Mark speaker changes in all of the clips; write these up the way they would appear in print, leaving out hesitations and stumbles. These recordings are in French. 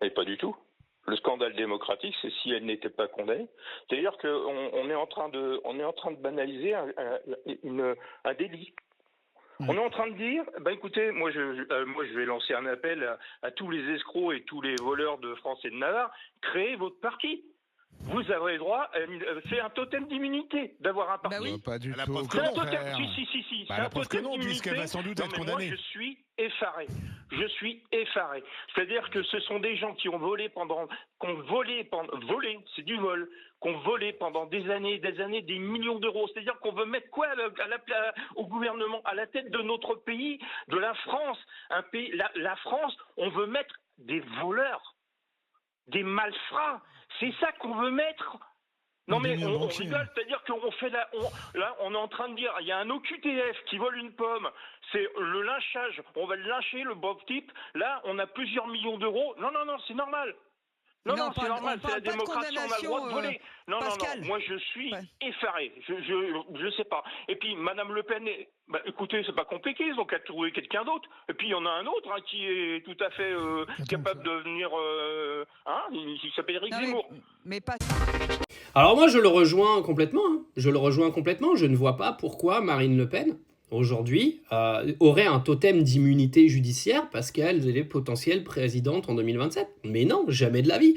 Speaker 1: Mais pas du tout. Le scandale démocratique, c'est si elle n'était pas condamnée. C'est-à-dire qu'on est en train de banaliser un délit. On est en train de dire, écoutez, moi je vais lancer un appel à tous les escrocs et tous les voleurs de France et de Navarre, créez votre parti. Vous avez droit, c'est un totem d'immunité d'avoir un parti.
Speaker 2: Bah oui.
Speaker 3: Pas du
Speaker 4: La
Speaker 3: tout.
Speaker 4: preuve que
Speaker 3: Au
Speaker 4: non.
Speaker 3: contraire.
Speaker 1: Si,
Speaker 3: Bah,
Speaker 1: c'est
Speaker 3: la
Speaker 1: un
Speaker 3: preuve que
Speaker 1: totem
Speaker 3: non,
Speaker 1: d'immunité.
Speaker 3: puisqu'elle va sans doute être
Speaker 1: Mais
Speaker 3: condamnée.
Speaker 1: moi, je suis effaré. Je suis effaré. C'est-à-dire que ce sont des gens qui ont volé volé, c'est du vol, qu'on volé pendant des années, des millions d'euros. C'est-à-dire qu'on veut mettre quoi au gouvernement, à la tête de notre pays, de la France, un pays, la France, on veut mettre des voleurs, des malfrats. C'est ça qu'on veut mettre. Non mais on rigole, c'est-à-dire qu'on fait là on est en train de dire, il y a un OQTF qui vole une pomme, c'est le lynchage, on va le lyncher, le pauvre type, là on a plusieurs millions d'euros, non, c'est normal. Non, c'est normal, c'est la démocratie, on a le droit de voler. Non, moi je suis effaré, je sais pas. Et puis Madame Le Pen, écoutez, c'est pas compliqué, ils ont qu'à trouver quelqu'un d'autre. Et puis il y en a un autre qui est tout à fait capable de venir, il s'appelle Éric Zemmour.
Speaker 2: Mais pas...
Speaker 5: Alors moi je le rejoins complètement, je ne vois pas pourquoi Marine Le Pen, aujourd'hui, aurait un totem d'immunité judiciaire parce qu'elle est potentielle présidente en 2027. Mais non, jamais de la vie.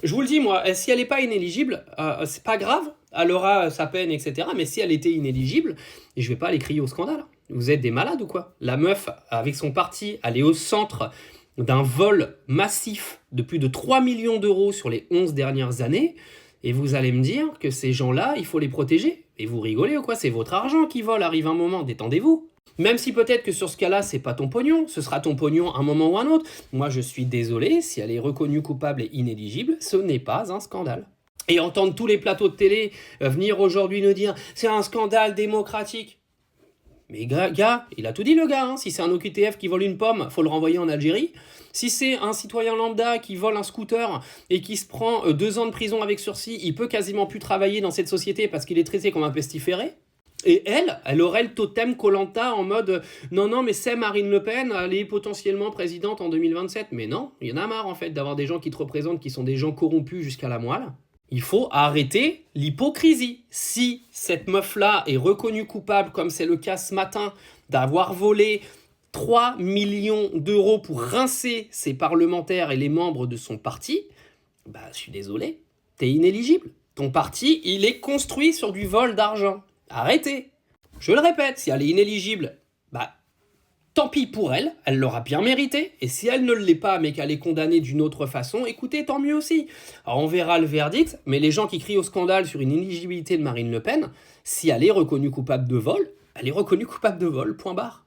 Speaker 5: Je vous le dis moi, si elle n'est pas inéligible, c'est pas grave, elle aura sa peine, etc. Mais si elle était inéligible, je vais pas aller crier au scandale. Vous êtes des malades ou quoi? La meuf, avec son parti, elle est au centre d'un vol massif de plus de 3 millions d'euros sur les 11 dernières années. Et vous allez me dire que ces gens-là, il faut les protéger. Et vous rigolez ou quoi? C'est votre argent qui vole, arrive un moment, détendez-vous. Même si peut-être que sur ce cas-là, c'est pas ton pognon, ce sera ton pognon un moment ou un autre. Moi, je suis désolé, si elle est reconnue coupable et inéligible, ce n'est pas un scandale. Et entendre tous les plateaux de télé venir aujourd'hui nous dire « c'est un scandale démocratique ». Mais gars, il a tout dit le gars, si c'est un OQTF qui vole une pomme, faut le renvoyer en Algérie. Si c'est un citoyen lambda qui vole un scooter et qui se prend 2 ans de prison avec sursis, il peut quasiment plus travailler dans cette société parce qu'il est traité comme un pestiféré. Et elle aurait le totem Koh-Lanta en mode « non, mais c'est Marine Le Pen, elle est potentiellement présidente en 2027 ». Mais non, il y en a marre en fait d'avoir des gens qui te représentent qui sont des gens corrompus jusqu'à la moelle. Il faut arrêter l'hypocrisie. Si cette meuf-là est reconnue coupable, comme c'est le cas ce matin, d'avoir volé 3 millions d'euros pour rincer ses parlementaires et les membres de son parti, je suis désolé, t'es inéligible. Ton parti, il est construit sur du vol d'argent. Arrêtez. Je le répète, si elle est inéligible, tant pis pour elle, elle l'aura bien mérité, et si elle ne l'est pas, mais qu'elle est condamnée d'une autre façon, écoutez, tant mieux aussi. Alors on verra le verdict, mais les gens qui crient au scandale sur une inéligibilité de Marine Le Pen, si elle est reconnue coupable de vol, elle est reconnue coupable de vol, point barre.